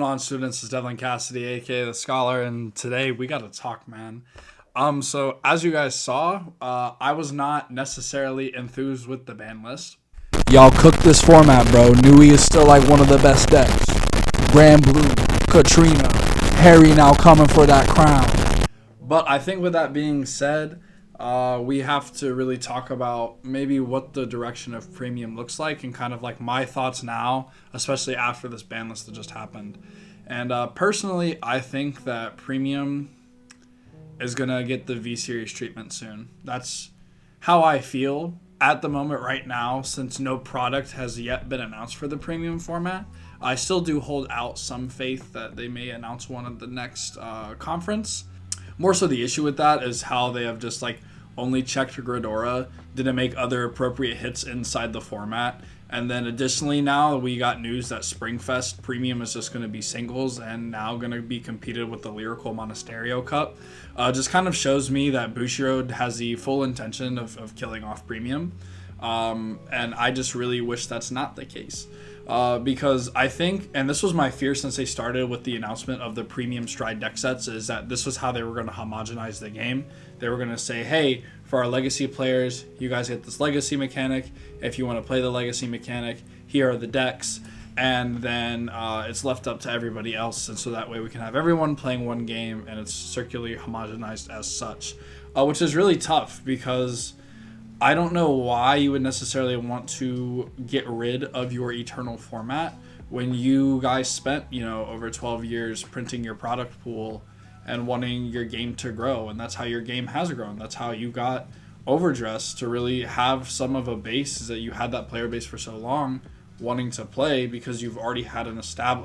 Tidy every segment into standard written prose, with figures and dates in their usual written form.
On students, is Devlin Cassidy, aka the Scholar, and today we got to talk, man. So as you guys saw, I was not necessarily enthused with the ban list. Y'all cooked this format, bro. Nui is still like one of the best decks. Grand Blue, Katrina, Harry now coming for that crown. But I think with that being said, we have to really talk about maybe what the direction of premium looks like and kind of like my thoughts now, especially after this ban list that just happened. And personally, I think that premium is going to get the V Series treatment soon. That's how I feel at the moment right now, since no product has yet been announced for the premium format. I still do hold out some faith that they may announce one at the next conference. More so the issue with that is how they have just like only checked Gridora, didn't make other appropriate hits inside the format. And then additionally now we got news that Springfest Premium is just going to be singles and now going to be competed with the Lyrical Monasterio Cup. Just kind of shows me that Bushiroad has the full intention of killing off Premium. And I just really wish that's not the case. Because I think, and this was my fear since they started with the announcement of the premium stride deck sets, is that this was how they were going to homogenize the game. They were going to say, hey, for our legacy players, you guys get this legacy mechanic. If you want to play the legacy mechanic, here are the decks. And then it's left up to everybody else. And so that way we can have everyone playing one game and it's circularly homogenized as such, which is really tough because I don't know why you would necessarily want to get rid of your Eternal format when you guys spent, over 12 years printing your product pool and wanting your game to grow. And that's how your game has grown. That's how you got Overdress to really have some of a base, is that you had that player base for so long wanting to play because you've already had a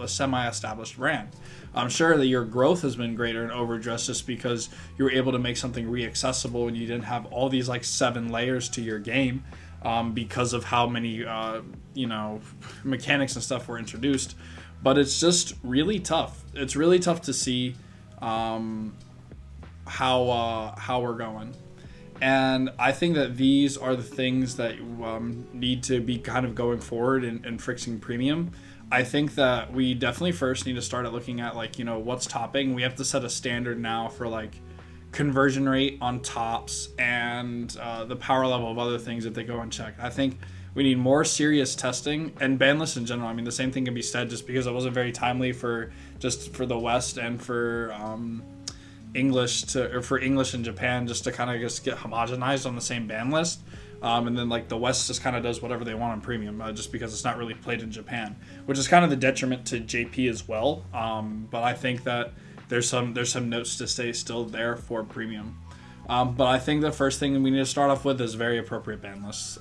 semi-established brand. I'm sure that your growth has been greater in Overdress just because you were able to make something re-accessible and you didn't have all these like 7 layers to your game because of how many mechanics and stuff were introduced. But it's just really tough. It's really tough to see how we're going. And I think that these are the things that need to be kind of going forward in fixing premium. I think that we definitely first need to start looking at what's topping. We have to set a standard now for like conversion rate on tops and the power level of other things if they go unchecked. I think we need more serious testing and ban lists in general. I mean, the same thing can be said just because it wasn't very timely for the West and for English in Japan just to kind of just get homogenized on the same ban list. And then like the West just kind of does whatever they want on premium just because it's not really played in Japan, which is kind of the detriment to JP as well. But I think that there's some notes to stay still there for premium. But I think the first thing we need to start off with is very appropriate ban lists.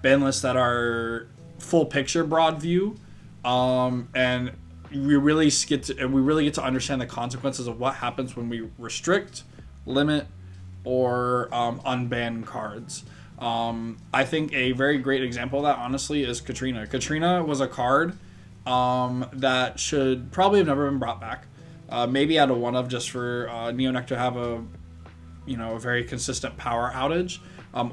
Ban lists that are full picture broad view, and we really get to understand the consequences of what happens when we restrict, limit, or unban cards. I think a very great example of that, honestly, is Katrina. Katrina was a card that should probably have never been brought back. Maybe out of one of just for Neonect to have a very consistent power outage.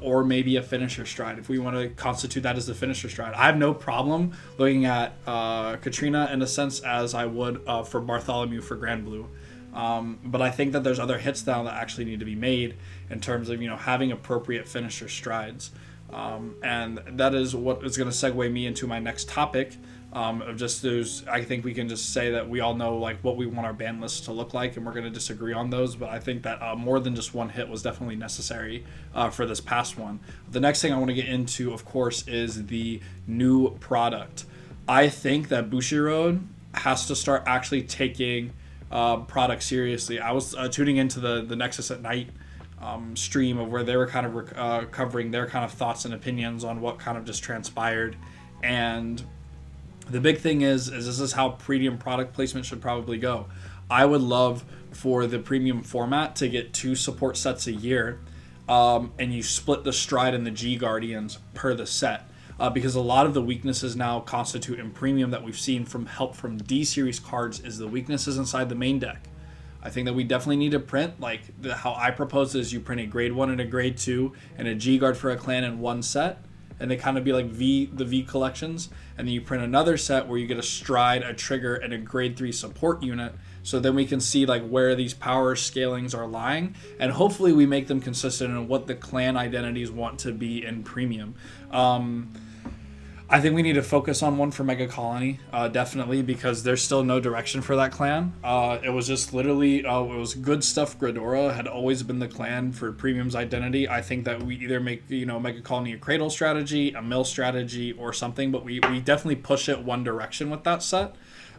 Or maybe a finisher stride, if we want to constitute that as the finisher stride. I have no problem looking at Katrina in a sense as I would for Bartholomew for Grand Blue. But I think that there's other hits now that actually need to be made in terms of having appropriate finisher strides. And that is what is going to segue me into my next topic. Of just those, I think we can just say that we all know like what we want our ban lists to look like, and we're going to disagree on those. But I think that more than just one hit was definitely necessary for this past one. The next thing I want to get into, of course, is the new product. I think that Bushiroad has to start actually taking product seriously. I was tuning into the Nexus at Night stream of where they were kind of covering their kind of thoughts and opinions on what kind of just transpired. And the big thing is this is how premium product placement should probably go. I would love for the premium format to get 2 support sets a year, and you split the Stride and the G Guardians per the set. Because a lot of the weaknesses now constitute in premium that we've seen from help from D-Series cards is the weaknesses inside the main deck. I think that we definitely need to print, how I propose is you print a grade 1 and a grade 2 and a G Guard for a clan in one set, and they kind of be like the V collections. And then you print another set where you get a stride, a trigger, and a grade 3 support unit. So then we can see like where these power scalings are lying, and hopefully we make them consistent in what the clan identities want to be in premium. I think we need to focus on one for Mega Colony, definitely, because there's still no direction for that clan. It was just literally, it was good stuff. Gridora had always been the clan for premium's identity. I think that we either make, Mega Colony a cradle strategy, a mill strategy, or something, but we definitely push it one direction with that set.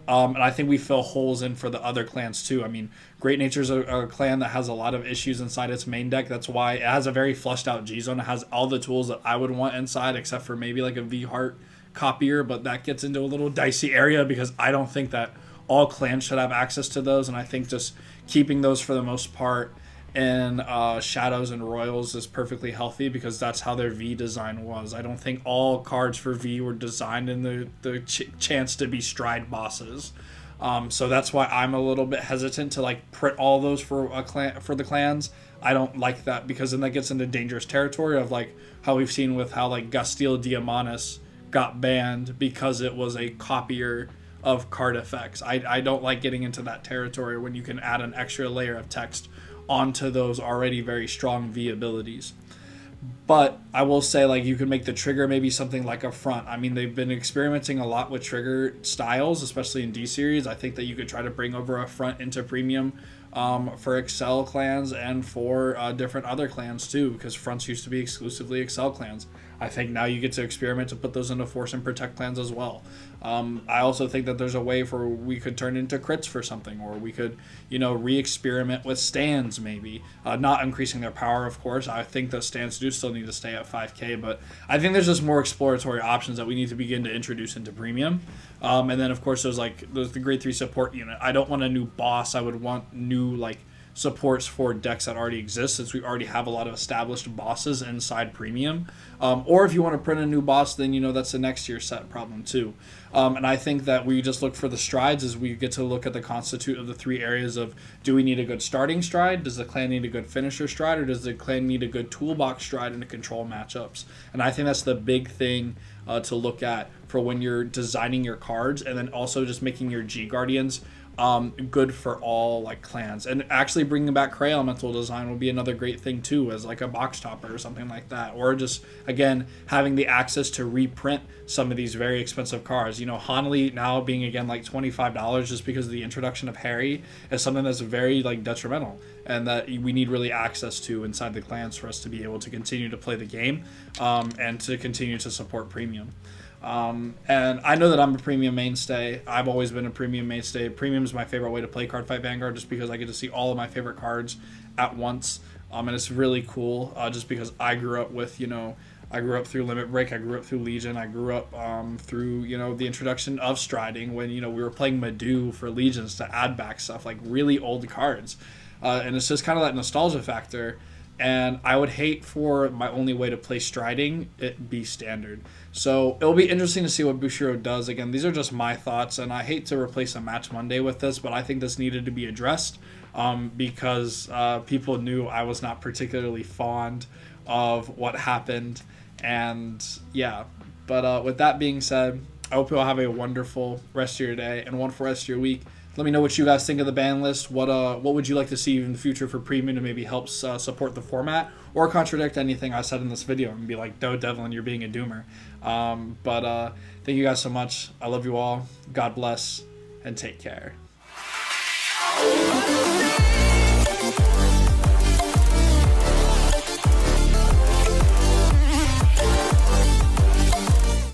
And I think we fill holes in for the other clans too. I mean, Great Nature's a clan that has a lot of issues inside its main deck. That's why it has a very flushed out G-Zone. It has all the tools that I would want inside, except for maybe like a V-Heart copier, but that gets into a little dicey area because I don't think that all clans should have access to those. And I think just keeping those for the most part in Shadows and Royals is perfectly healthy because that's how their V design was. I don't think all cards for V were designed in the chance to be stride bosses. So that's why I'm a little bit hesitant to like print all those for the clans. I don't like that because then that gets into dangerous territory of like how we've seen with how like Gasteel Diamanus got banned because it was a copier of card effects. I don't like getting into that territory when you can add an extra layer of text onto those already very strong V abilities. But I will say, like, you can make the trigger maybe something like a front. I mean, they've been experimenting a lot with trigger styles, especially in D series. I think that you could try to bring over a front into premium for Excel clans and for different other clans too, because fronts used to be exclusively Excel clans. I think now you get to experiment to put those into Force and Protect clans as well. I also think that there's a way for we could turn into crits for something, or we could, re-experiment with stands maybe. Not increasing their power, of course. I think that stands do still need to stay at 5k, but I think there's just more exploratory options that we need to begin to introduce into premium. And then, of course, there's the grade 3 support unit. I don't want a new boss. I would want new, supports for decks that already exist, since we already have a lot of established bosses inside premium. Or if you want to print a new boss, then that's the next year set problem too. And I think that we just look for the strides as we get to look at the constitute of the 3 areas of, do we need a good starting stride, does the clan need a good finisher stride, or does the clan need a good toolbox stride and to control matchups? And I think that's the big thing to look at for when you're designing your cards, and then also just making your G Guardians good for all clans. And actually bringing back Cray Elemental design will be another great thing too, as a box topper or something like that, or just again having the access to reprint some of these very expensive cards. Hanley now being again $25 just because of the introduction of Harry is something that's very detrimental, and that we need really access to inside the clans for us to be able to continue to play the game and to continue to support premium. And I know that I'm a premium mainstay. I've always been a premium mainstay. Premium is my favorite way to play Cardfight Vanguard, just because I get to see all of my favorite cards at once. And it's really cool, just because I grew up with, I grew up through Limit Break, I grew up through Legion, I grew up through, the introduction of striding when, we were playing Madu for Legions to add back stuff, really old cards. And it's just kind of that nostalgia factor. And I would hate for my only way to play striding it be standard. So it'll be interesting to see what Bushiro does. Again, these are just my thoughts, and I hate to replace a Match Monday with this, but I think this needed to be addressed because people knew I was not particularly fond of what happened. And yeah, but with that being said, I hope you all have a wonderful rest of your day and wonderful rest of your week. Let me know what you guys think of the ban list. What would you like to see in the future for premium to maybe help support the format, or contradict anything I said in this video and be like, no, Devlin, you're being a doomer. But thank you guys so much. I love you all. God bless, and take care.